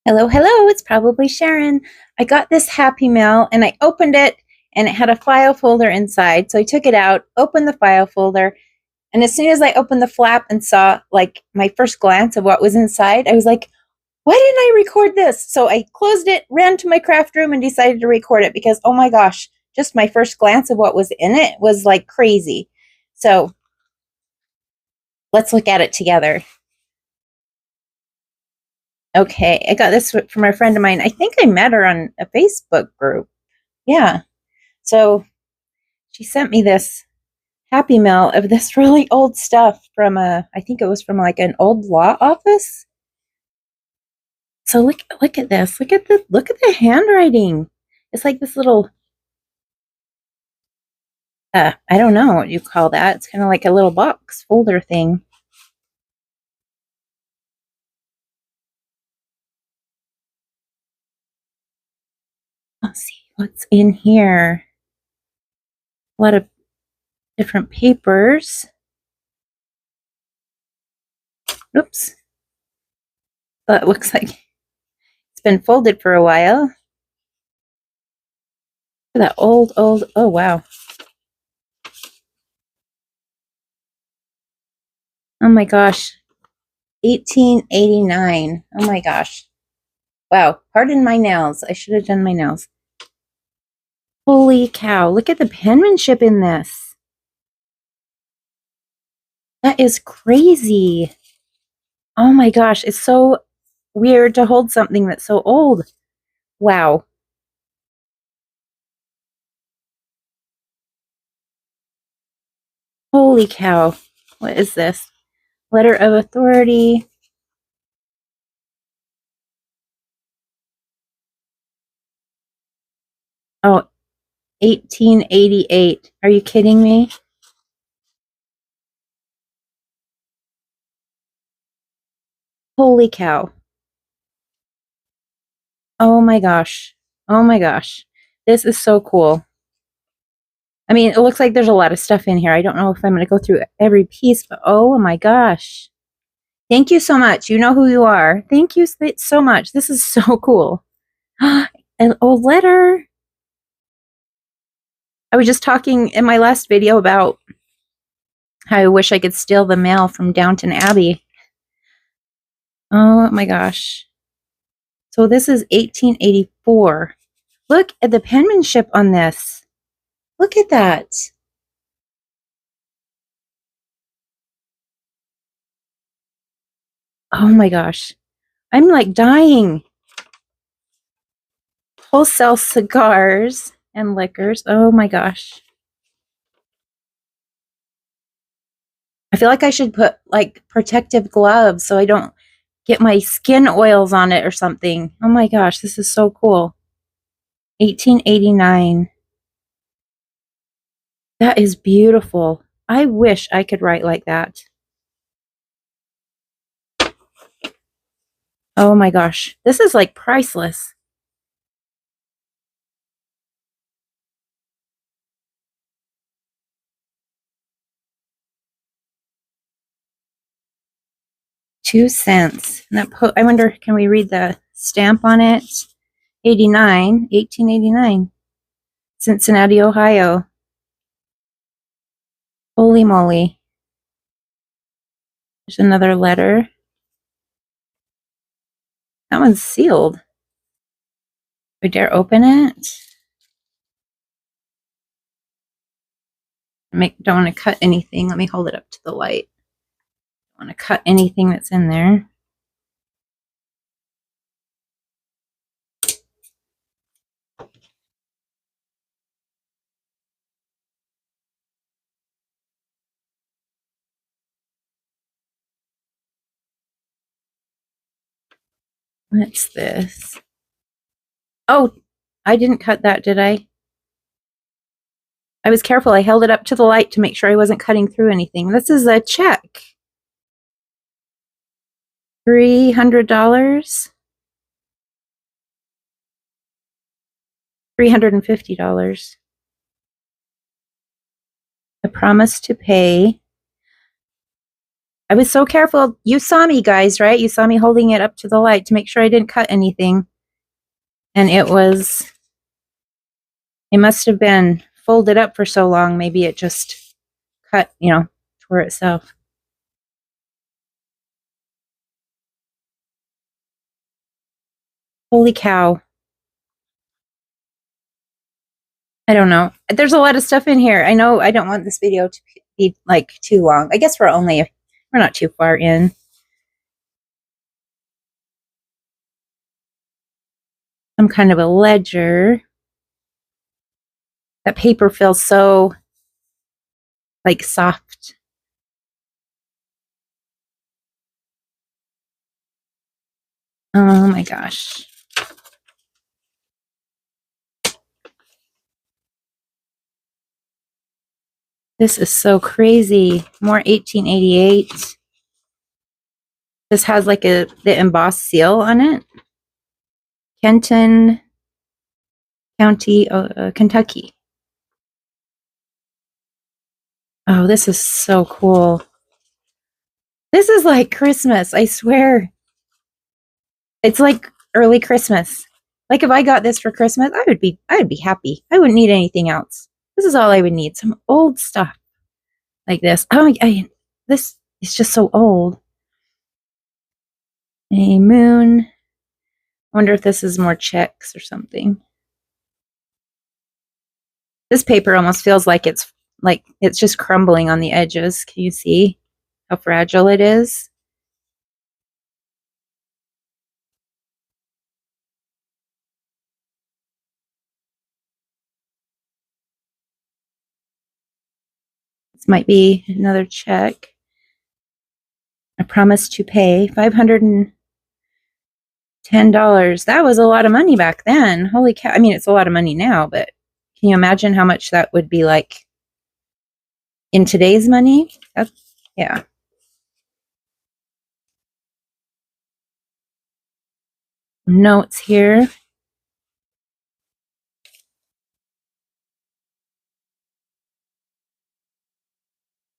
Hello, hello, it's probably Sharon. I got this Happy Mail and I opened it and it had a file folder inside. So I took it out, opened the file folder, and as soon as I opened the flap and saw like my first glance of what was inside, I was like, why didn't I record this? So I closed it, ran to my craft room and decided to record it because, oh my gosh, just my first glance of what was in it was like crazy. So let's look at it together. Okay, I got this from a friend of mine. I think I met her on a Facebook group. Yeah. So she sent me this Happy Mail of this really old stuff from I think it was from like an old law office. So look at this. Look at the handwriting. It's like this little I don't know what you call that. It's kind of like a little box folder thing. Let's see what's in here. A lot of different papers. Oops. That looks like it's been folded for a while. That old, oh wow. Oh my gosh. 1889. Oh my gosh. Wow. Pardon my nails. I should have done my nails. Holy cow. Look at the penmanship in this. That is crazy. Oh my gosh. It's so weird to hold something that's so old. Wow. Holy cow. What is this? Letter of authority. Oh, 1888. Are you kidding me? Holy cow. Oh my gosh. Oh my gosh. This is so cool. I mean, it looks like there's a lot of stuff in here. I don't know if I'm going to go through every piece, but oh my gosh. Thank you so much. You know who you are. Thank you so much. This is so cool. An old letter. I was just talking in my last video about how I wish I could steal the mail from Downton Abbey. Oh my gosh. So this is 1884. Look at the penmanship on this. Look at that. Oh my gosh. I'm like dying. Wholesale cigars and liquors. Oh my gosh. I feel like I should put like protective gloves so I don't get my skin oils on it or something. Oh my gosh, this is so cool. 1889. That is beautiful. I wish I could write like that. Oh my gosh, this is like priceless. $0.02. And that I wonder, can we read the stamp on it? 1889. Cincinnati, Ohio. Holy moly. There's another letter. That one's sealed. We dare open it? Don't want to cut anything. Let me hold it up to the light. Don't want to cut anything that's in there. What's this? Oh, I didn't cut that, did I? I was careful. I held it up to the light to make sure I wasn't cutting through anything. This is a check. $300. $350. A promise to pay. I was so careful. You saw me, guys, right? You saw me holding it up to the light to make sure I didn't cut anything. And it must have been folded up for so long. Maybe it just cut, tore itself. Holy cow. I don't know. There's a lot of stuff in here. I know I don't want this video to be like too long. I guess we're not too far in. Some kind of a ledger. That paper feels so like soft. Oh my gosh. This is so crazy. More 1888. This has like the embossed seal on it. Kenton County, Kentucky. Oh, this is so cool. This is like Christmas, I swear. It's like early Christmas. Like if I got this for Christmas, I would be happy. I wouldn't need anything else. This is all I would need. Some old stuff like this. Oh, this is just so old. A moon. I wonder if this is more checks or something. This paper almost feels like it's just crumbling on the edges. Can you see how fragile it is? This might be another check. I promise to pay $510. That was a lot of money back then. Holy cow. I mean, it's a lot of money now, but can you imagine how much that would be like in today's money? Yeah. Notes here.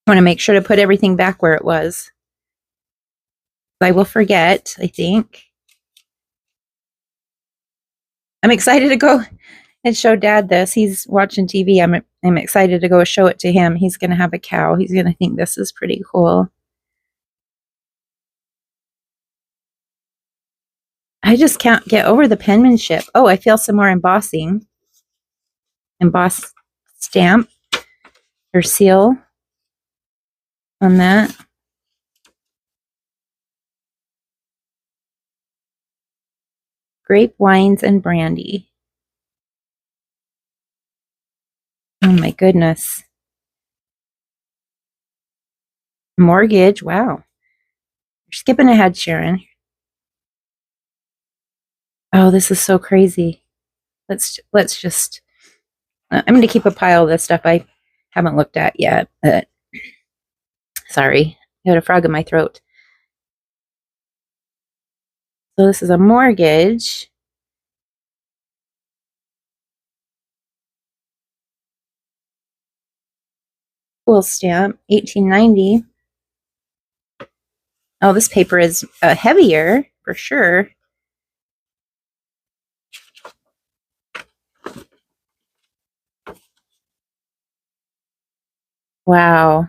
I want to make sure to put everything back where it was. I will forget, I think. I'm excited to go and show Dad this. He's watching TV. I'm excited to go show it to him. He's going to have a cow. He's going to think this is pretty cool. I just can't get over the penmanship. Oh, I feel some more embossing. Embossed stamp or seal on that. Grape wines and brandy. Oh my goodness. Mortgage. Wow. You're skipping ahead, Sharon. Oh, this is so crazy. Let's just. I'm going to keep a pile of this stuff I haven't looked at yet. Sorry, I got a frog in my throat. So this is a mortgage. Cool stamp, 1890. Oh, this paper is heavier for sure. Wow.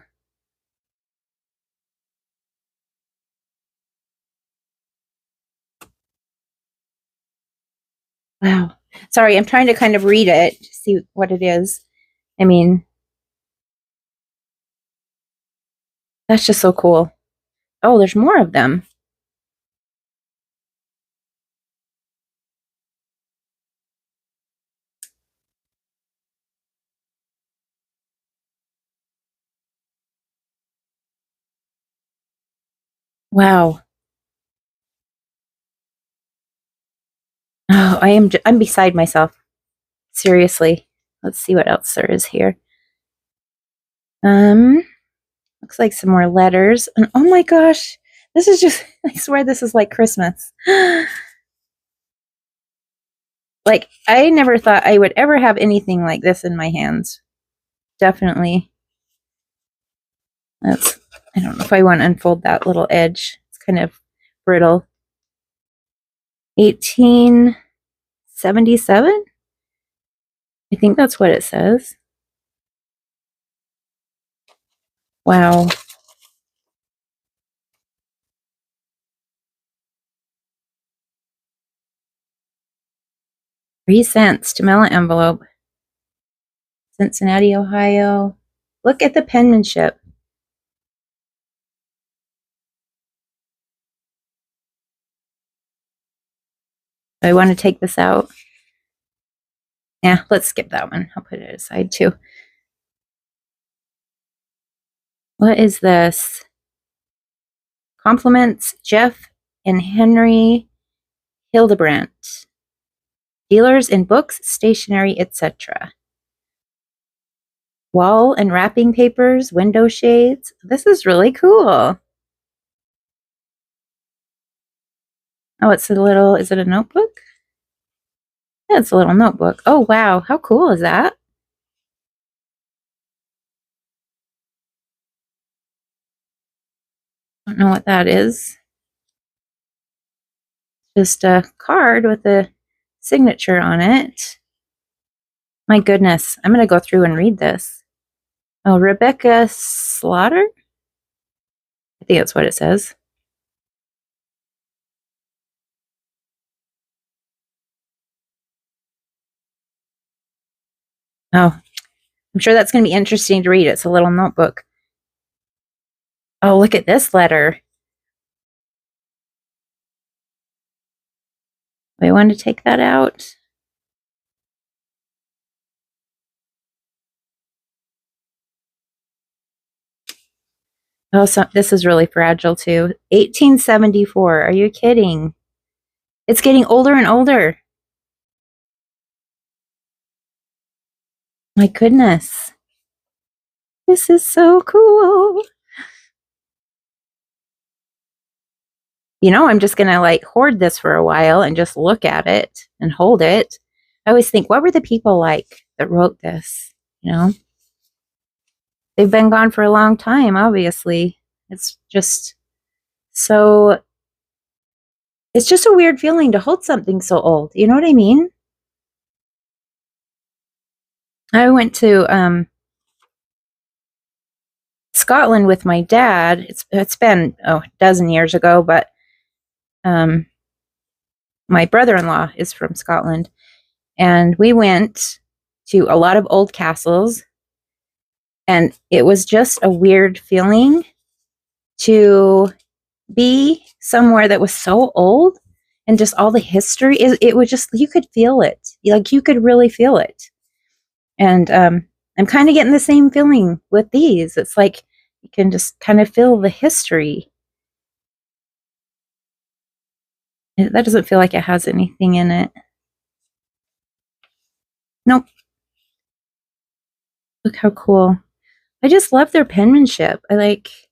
Wow. Sorry, I'm trying to kind of read it to see what it is. I mean, that's just so cool. Oh, there's more of them. Wow. Oh, I'm beside myself. Seriously. Let's see what else there is here. Looks like some more letters. And oh my gosh, this is just, I swear this is like Christmas. Like, I never thought I would ever have anything like this in my hands. Definitely. I don't know if I want to unfold that little edge. It's kind of brittle. 1877? I think that's what it says. Wow. 3 cents to mail an envelope. Cincinnati, Ohio. Look at the penmanship. I want to take this out. Yeah, let's skip that one. I'll put it aside too. What is this? Compliments Jeff and Henry Hildebrandt. Dealers in books, stationery, etc. Wall and wrapping papers, window shades. This is really cool. Oh, it's a little, is it a notebook? Yeah, it's a little notebook. Oh, wow. How cool is that? I don't know what that is. Just a card with a signature on it. My goodness. I'm going to go through and read this. Oh, Rebecca Slaughter? I think that's what it says. Oh, I'm sure that's going to be interesting to read. It's a little notebook. Oh, look at this letter. I want to take that out. Oh, so this is really fragile too. 1874. Are you kidding? It's getting older and older. My goodness. This is so cool. You know, I'm just going to like hoard this for a while and just look at it and hold it. I always think, what were the people like that wrote this? You know, they've been gone for a long time, obviously. It's just so, it's just a weird feeling to hold something so old. You know what I mean? I went to Scotland with my dad. It's been a dozen years ago, but my brother-in-law is from Scotland, and we went to a lot of old castles, and it was just a weird feeling to be somewhere that was so old and just all the history. It was just, you could feel it. Like, you could really feel it. And I'm kind of getting the same feeling with these. It's like you can just kind of feel the history. That doesn't feel like it has anything in it. Nope. Look how cool. I just love their penmanship. It's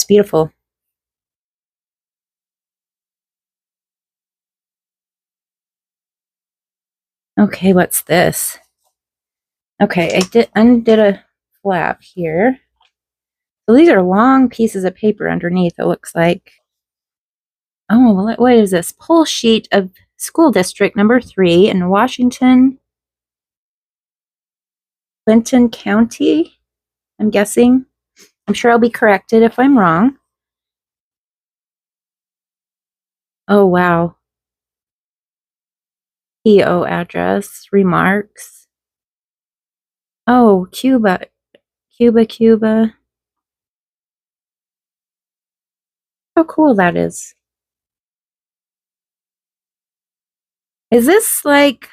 beautiful. Okay, what's this? Okay, I undid a flap here. So these are long pieces of paper underneath, it looks like. Oh, what is this? Pull sheet of school district number 3 in Washington, Clinton County, I'm guessing. I'm sure I'll be corrected if I'm wrong. Oh, wow. PO address, remarks. Oh, Cuba. Cuba. How cool that is. Is this like,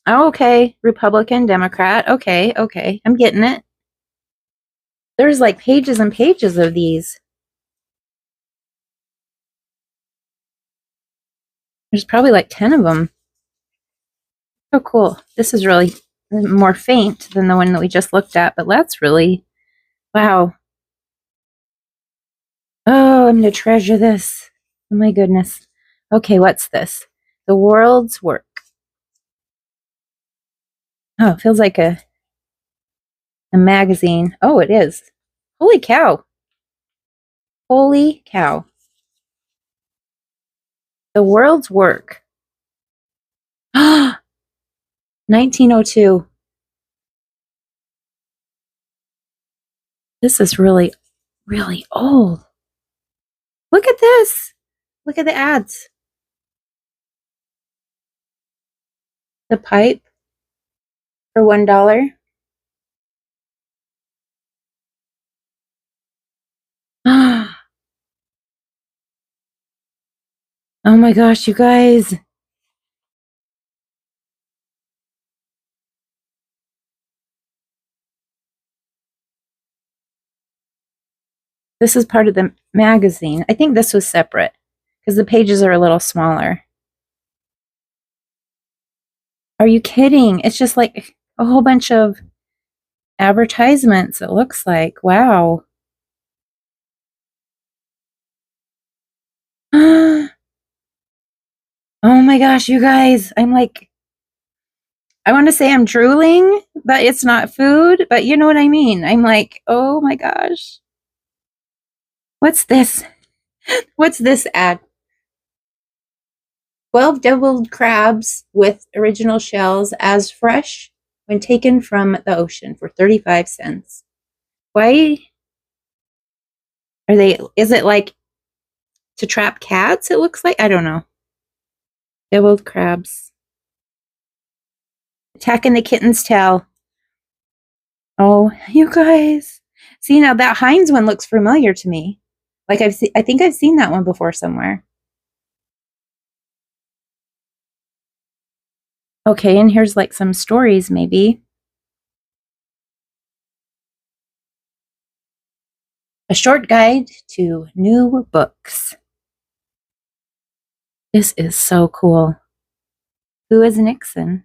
oh, okay, Republican, Democrat. Okay. I'm getting it. There's like pages and pages of these. There's probably like 10 of them. Oh, cool. This is really more faint than the one that we just looked at, but that's really, wow. Oh, I'm going to treasure this. Oh my goodness. Okay, what's this? The world's work. Oh, it feels like a magazine. Oh, it is. Holy cow. Holy cow. The world's work. 1902. This is really, really old. Look at this. Look at the ads. The pipe for $1. Oh my gosh, you guys. This is part of the magazine. I think this was separate because the pages are a little smaller. Are you kidding? It's just like a whole bunch of advertisements, it looks like. Wow. Oh my gosh, you guys. I'm like, I want to say I'm drooling, but it's not food, but you know what I mean. I'm like, oh my gosh. What's this? What's this ad? 12 deviled crabs with original shells as fresh when taken from the ocean for 35 cents. Why are they? Is it like to trap cats? It looks like. I don't know. Deviled crabs. Attacking the kitten's tail. Oh, you guys. See, now that Heinz one looks familiar to me. Like I think I've seen that one before somewhere. Okay, and here's like some stories maybe. A short guide to new books. This is so cool. Who is Nixon?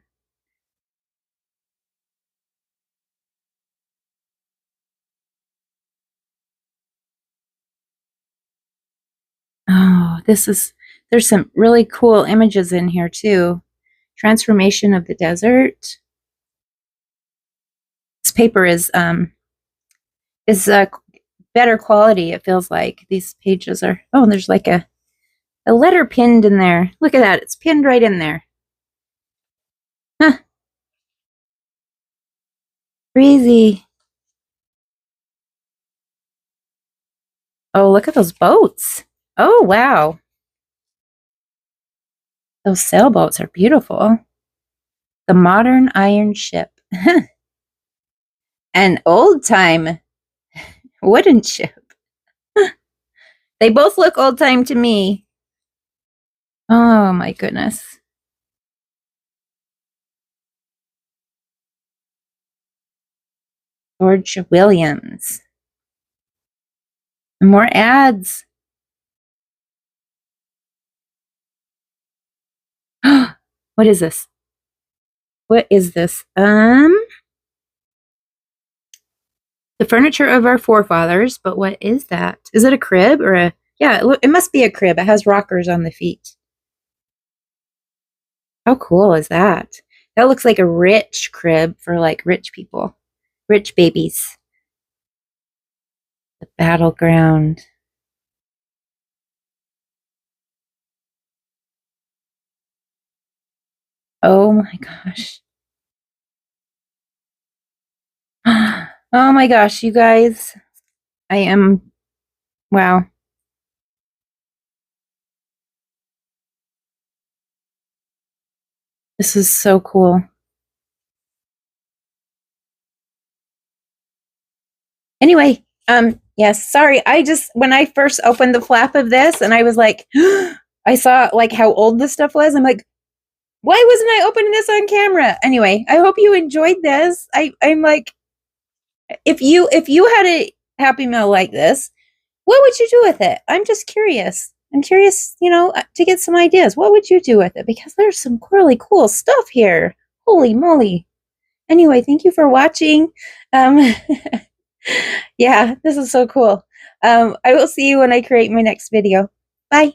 Oh, there's some really cool images in here too. Transformation of the desert. This paper is better quality, it feels like. These pages are, oh, there's like a letter pinned in there. Look at that, it's pinned right in there. Huh. Crazy. Oh, look at those boats. Oh, wow. Those sailboats are beautiful. The modern iron ship. An old time wooden ship. They both look old time to me. Oh my goodness. George Williams. More ads. What is this? What is this? The furniture of our forefathers, but what is that? Is it a crib or a, yeah, it must be a crib. It has rockers on the feet. How cool is that? That looks like a rich crib for like rich people, rich babies. The battleground. Oh my gosh. Oh my gosh, you guys. I am, wow. This is so cool. Anyway, yes, sorry. When I first opened the flap of this and I was like, I saw like how old this stuff was. I'm like, why wasn't I opening this on camera? Anyway, I hope you enjoyed this. I'm like, if you had a Happy Meal like this, what would you do with it? I'm just curious. I'm curious, to get some ideas. What would you do with it? Because there's some really cool stuff here. Holy moly. Anyway, thank you for watching. Yeah, this is so cool. I will see you when I create my next video. Bye.